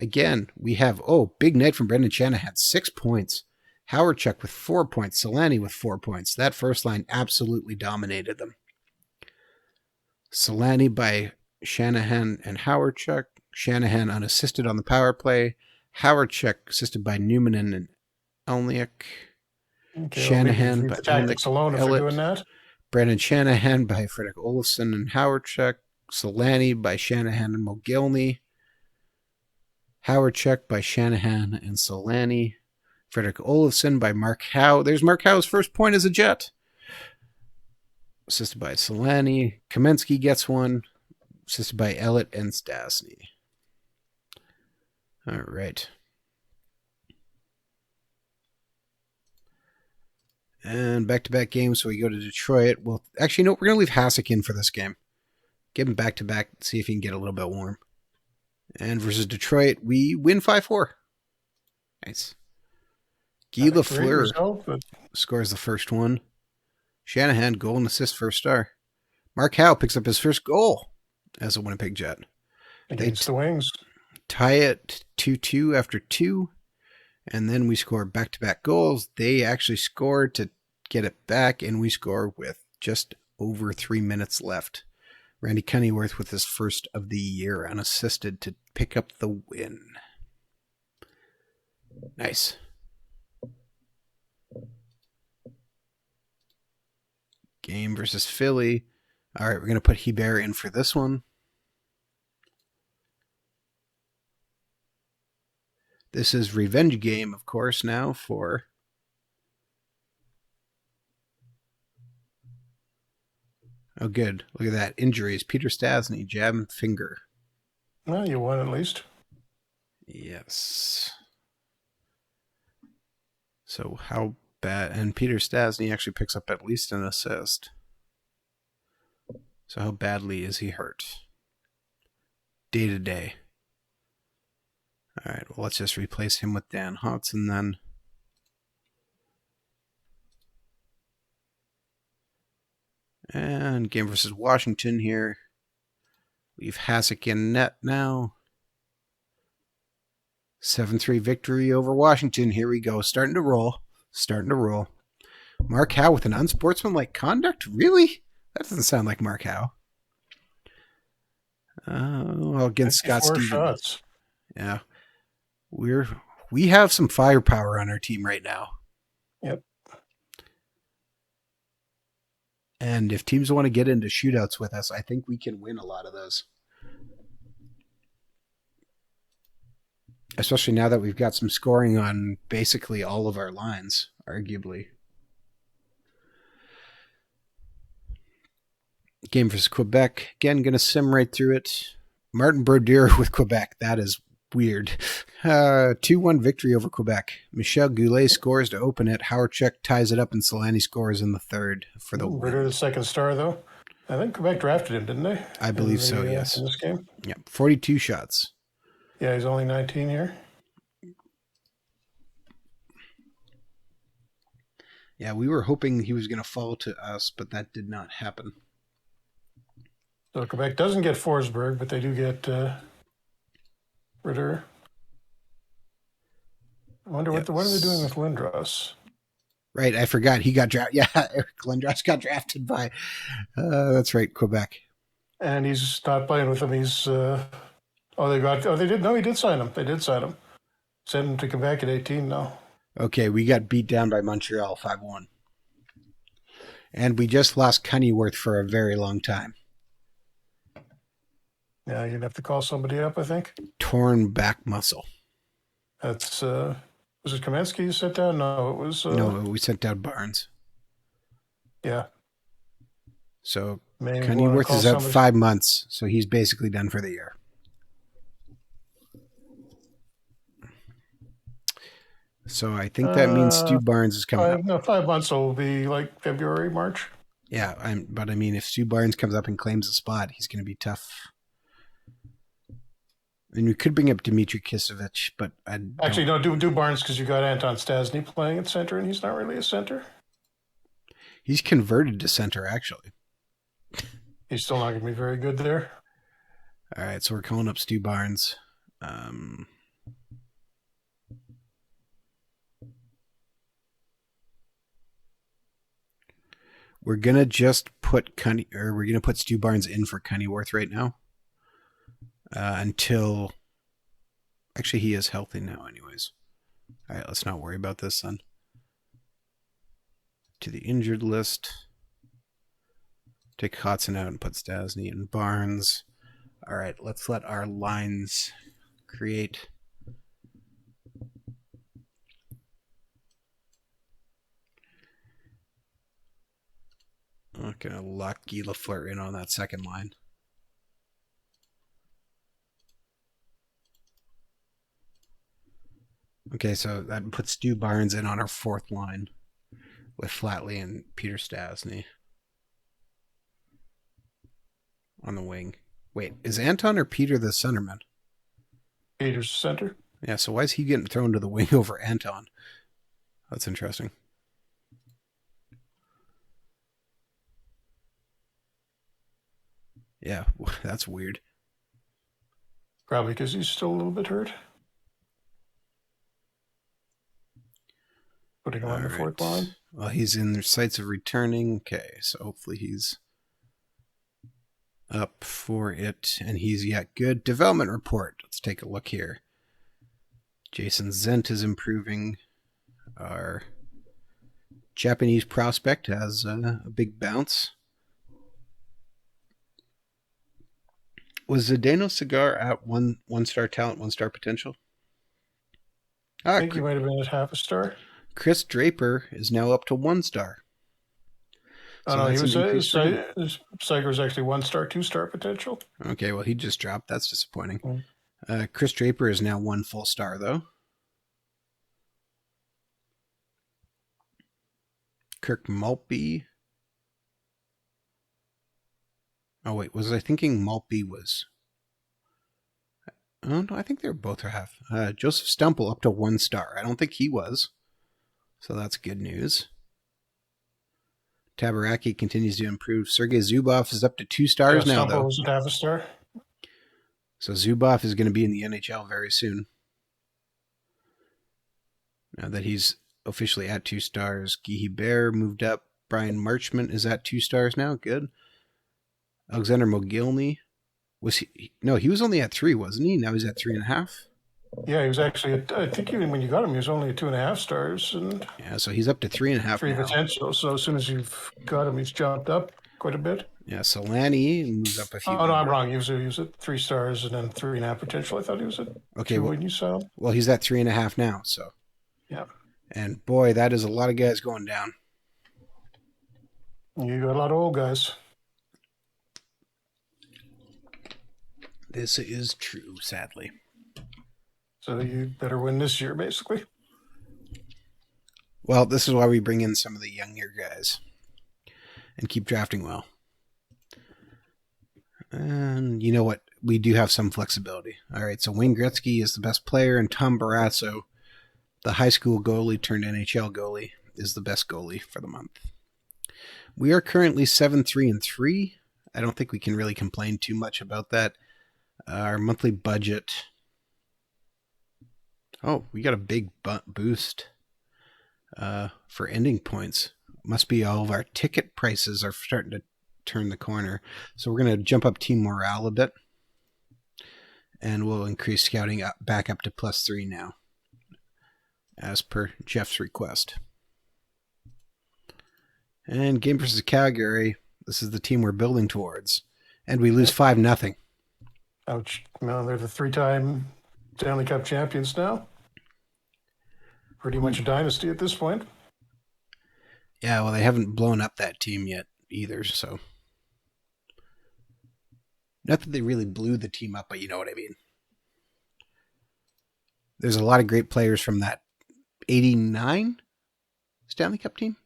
Again, we have, big night from Brendan Shanahan, 6 points. Howardchuk with 4 points. Solani with 4 points. That first line absolutely dominated them. Solani by Shanahan and Howardchuk. Shanahan unassisted on the power play. Howardchuk assisted by Newman and Elniak. Okay, Shanahan by the tactics alone if we're doing that. Brandon Shanahan by Fredrik Olofsson and Howardchuk. Solani by Shanahan and Mogelney. Howardchuk by Shanahan and Solani. Fredrik Olofsson by Mark Howe. There's Mark Howe's first point as a Jet. Assisted by Solani. Kamensky gets one. Assisted by Ellett and Stastny. All right. And back-to-back games, so we go to Detroit. Well, actually, no, we're going to leave Hasek in for this game. Give him back-to-back, see if he can get a little bit warm. And versus Detroit, we win 5-4. Nice. Guy Lafleur scores the first one. Shanahan, goal and assist, first star. Mark Howe picks up his first goal as a Winnipeg Jet. Against the Wings. Tie it 2-2 after 2. And then we score back-to-back goals. They actually scored to get it back, and we score with just over 3 minutes left. Randy Cunnyworth with his first of the year unassisted to pick up the win. Nice. Game versus Philly. All right, we're going to put Hebert in for this one. This is revenge game, of course, now for oh, good. Look at that. Injuries. Peter Stastny, jab and finger. Well, you won at least. Yes. So how bad? And Peter Stastny actually picks up at least an assist. So how badly is he hurt? Day to day. All right, well, let's just replace him with Dan Hodson then. And game versus Washington here. We've Hasek in net now. 7-3 victory over Washington. Here we go. Starting to roll. Mark Howe with an unsportsmanlike conduct? Really? That doesn't sound like Mark Howe. Well, against Scott Stevens. Shots. Yeah. We have some firepower on our team right now. Yep. And if teams want to get into shootouts with us, I think we can win a lot of those. Especially now that we've got some scoring on basically all of our lines, arguably. Game versus Quebec. Again, going to sim right through it. Martin Brodeur with Quebec. That is weird. 2-1 victory over Quebec. Michel Goulet scores to open it. Howardchuk ties it up, and Solani scores in the third for the win. Brodeur the second star, though. I think Quebec drafted him, didn't they? I believe so, yes. In this game? Yeah, 42 shots. Yeah, he's only 19 here. Yeah, we were hoping he was going to fall to us, but that did not happen. So Quebec doesn't get Forsberg, but they do get Ritter. I wonder what are they doing with Lindros? Right, I forgot he got drafted. Yeah, Eric Lindros got drafted by. That's right, Quebec. And he's not playing with them. He's. He did. No, he did sign him. They did sign him. Send him to Quebec at 18 now. Okay, we got beat down by Montreal 5-1. And we just lost Cunnyworth for a very long time. Yeah, you're going to have to call somebody up, I think. Torn back muscle. That's, was it Kamensky you sent down? No, it was... No, we sent down Barnes. Yeah. So Maybe Cunnyworth is out 5 months, so he's basically done for the year. So I think that means Stu Barnes is coming up. No, 5 months will be like February, March. Yeah, but I mean, if Stu Barnes comes up and claims a spot, he's going to be tough. And we could bring up Dmitry Kisevich, but Actually, no, do Barnes because you got Anton Stasny playing at center, and he's not really a center. He's converted to center, actually. He's still not going to be very good there. All right, so we're calling up Stu Barnes. We're gonna just put we're gonna put Stu Barnes in for Cunnyworth right now. Until actually he is healthy now anyways. All right, let's not worry about this then. To the injured list. Take Hodson out and put Stasny and Barnes. All right, let's let our lines create. I'm gonna lock Guy Lafleur in on that second line. Okay, so that puts Stu Barnes in on our fourth line with Flatley and Peter Stasny on the wing. Wait, is Anton or Peter the centerman? Peter's center. Yeah, so why is he getting thrown to the wing over Anton? That's interesting. Yeah, that's weird. Probably because he's still a little bit hurt. Putting him on the fourth line. Well, he's in their sights of returning. Okay, so hopefully he's up for it. And he's, good. Development report. Let's take a look here. Jason Zent is improving. Our Japanese prospect has a big bounce. Was Zdeno Cigar at one star talent, 1 star potential? I think he might have been at half a star. Chris Draper is now up to 1 star. Oh, no, he was Cigar was actually 1 star, 2 star potential. Okay, well, he just dropped. That's disappointing. Chris Draper is now 1 full star, though. Kirk Maltby. Oh, wait, was I thinking Maltby was... Oh, no, I think they were both half. Joseph Stumple up to 1 star. I don't think he was. So that's good news. Tabaraki continues to improve. Sergei Zubov is up to 2 stars now, though. Was at half a star. So Zubov is going to be in the NHL very soon. Now that he's officially at 2 stars. Guy Bear moved up. Brian Marchment is at 2 stars now. Good. Alexander Mogelney. Was he? No, he was only at 3, wasn't he? Now he's at 3.5. Yeah, he was actually I think even when you got him, he was only at 2.5 stars. And yeah, so he's up to 3.5 3 now. potential. So as soon as you've got him, he's jumped up quite a bit. Yeah, Solani moves up a few. Oh, no, I'm wrong. He was at 3 stars and then 3.5 potential. I thought he was at 2 when you saw him. Well, he's at 3.5 now, so. Yeah. And boy, that is a lot of guys going down. You got a lot of old guys. This is true, sadly. So you better win this year, basically. Well, this is why we bring in some of the younger guys and keep drafting well. And you know what? We do have some flexibility. All right, so Wayne Gretzky is the best player, and Tom Barrasso, the high school goalie turned NHL goalie, is the best goalie for the month. We are currently 7-3-3. I don't think we can really complain too much about that. Our monthly budget. Oh, we got a big boost for ending points. Must be all of our ticket prices are starting to turn the corner. So we're going to jump up team morale a bit. And we'll increase scouting back up to +3 now. as per Jeff's request. And game versus Calgary. This is the team we're building towards. And we lose 5-0. Ouch. No, they're the 3-time Stanley Cup champions now. Pretty much a dynasty at this point. Yeah, well, they haven't blown up that team yet either, so. Not that they really blew the team up, but you know what I mean. There's a lot of great players from that 89 Stanley Cup team.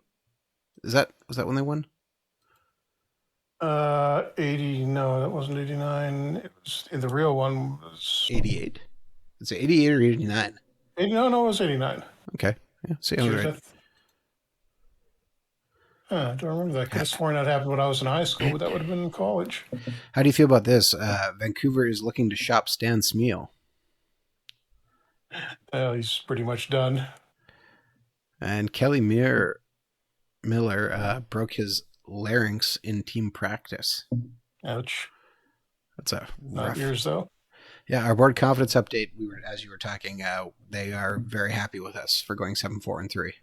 Was that when they won? 80. No, that wasn't 89. It was the real one was 88. It's 88 or 89. No, it was 89. Okay. Yeah, see, I was right. I don't remember that. I could have sworn that happened when I was in high school, but that would have been in college. How do you feel about this? Vancouver is looking to shop Stan Smyl. He's pretty much done. And Kelly Miller broke his larynx in team practice. Ouch. That's a rough. Not yours, though. Yeah, our board confidence update, as you were talking, they are very happy with us for going 7-4-3.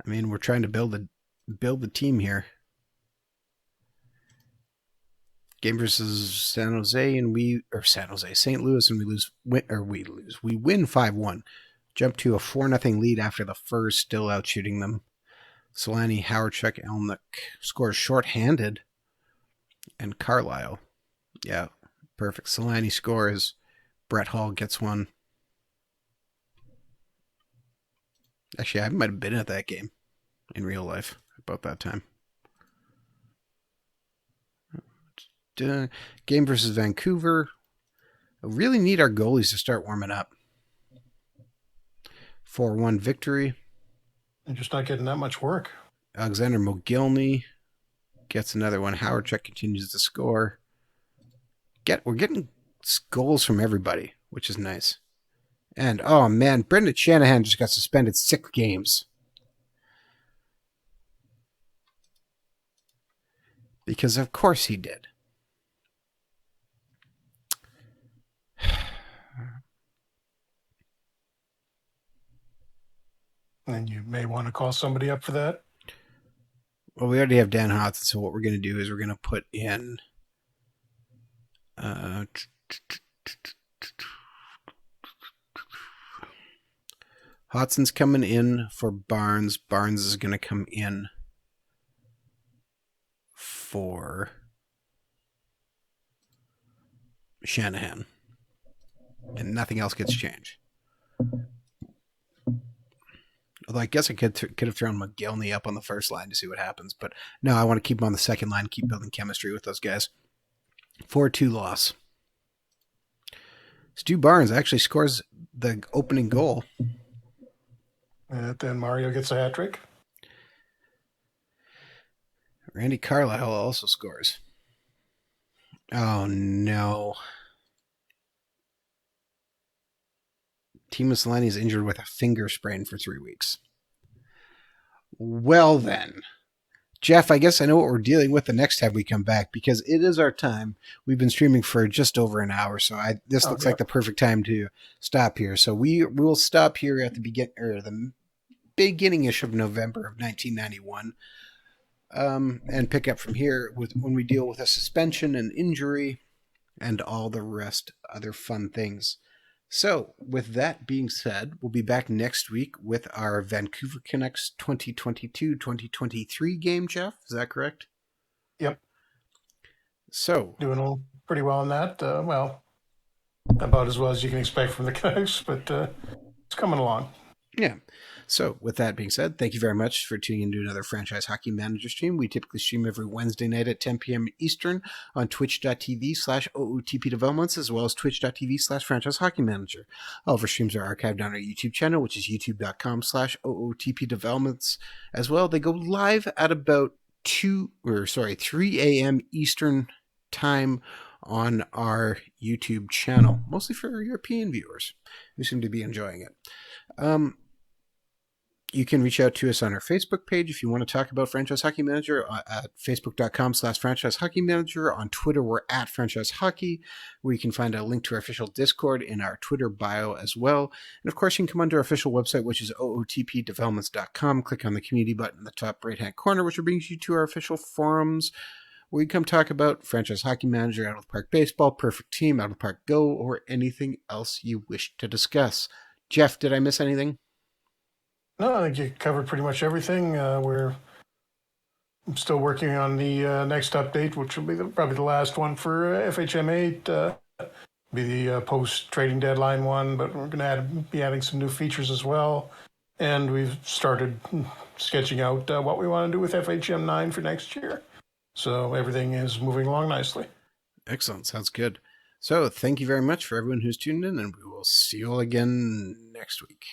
I mean, we're trying to build the team here. Game versus St. Louis, and we win 5-1. Jump to a 4-0 lead after the Furs, still outshooting them. Solani, Howardchuk, Elnick scores shorthanded, and Carlisle. Yeah, perfect. Solani scores. Brett Hall gets one. Actually, I might have been at that game in real life about that time. Game versus Vancouver. I really need our goalies to start warming up. 4-1 victory. They're just not getting that much work. Alexander Mogelney gets another one. Howardchuk continues to score. We're getting goals from everybody, which is nice. And, oh man, Brendan Shanahan just got suspended 6 games. Because of course he did. And you may want to call somebody up for that. Well, we already have Dan Hodson, so what we're going to do is we're going to put in... Hodson's coming in for Barnes. Barnes is going to come in for Shanahan. And nothing else gets changed. Although I guess I could have thrown Mogelney up on the first line to see what happens. But no, I want to keep him on the second line, keep building chemistry with those guys. 4-2 loss. Stu Barnes actually scores the opening goal. And then Mario gets a hat trick. Randy Carlisle also scores. Oh, no. Timo Solani is injured with a finger sprain for 3 weeks. Well, then. Jeff, I guess I know what we're dealing with the next time we come back, because it is our time. We've been streaming for just over an hour, so this looks like the perfect time to stop here. So we will stop here at the beginning-ish of November of 1991, and pick up from here when we deal with a suspension and injury and all the rest other fun things. So, with that being said, we'll be back next week with our Vancouver Canucks 2022-2023 game, Jeff. Is that correct? Yep. So, doing pretty well on that. Well, about as well as you can expect from the Canucks, but it's coming along. Yeah. So, with that being said, thank you very much for tuning into another Franchise Hockey Manager stream. We typically stream every Wednesday night at 10 p.m. Eastern on twitch.tv/OOTP Developments, as well as twitch.tv/Franchise Hockey Manager. All of our streams are archived on our YouTube channel, which is youtube.com/OOTP Developments. As well, they go live at about 3 a.m. Eastern time on our YouTube channel, mostly for European viewers who seem to be enjoying it. You can reach out to us on our Facebook page if you want to talk about Franchise Hockey Manager at facebook.com/Franchise Hockey Manager. On Twitter, we're at Franchise Hockey, where you can find a link to our official Discord in our Twitter bio as well. And of course, you can come onto our official website, which is ootpdevelopments.com. Click on the community button in the top right-hand corner, which brings you to our official forums, where you come talk about Franchise Hockey Manager, Out of the Park Baseball, Perfect Team, Out of the Park Go, or anything else you wish to discuss. Jeff, did I miss anything? No, I think you covered pretty much everything. I'm still working on the next update, which will be probably the last one for FHM 8. Be the post-trading deadline one, but we're going to be adding some new features as well. And we've started sketching out what we want to do with FHM 9 for next year. So everything is moving along nicely. Excellent. Sounds good. So thank you very much for everyone who's tuned in, and we will see you all again next week.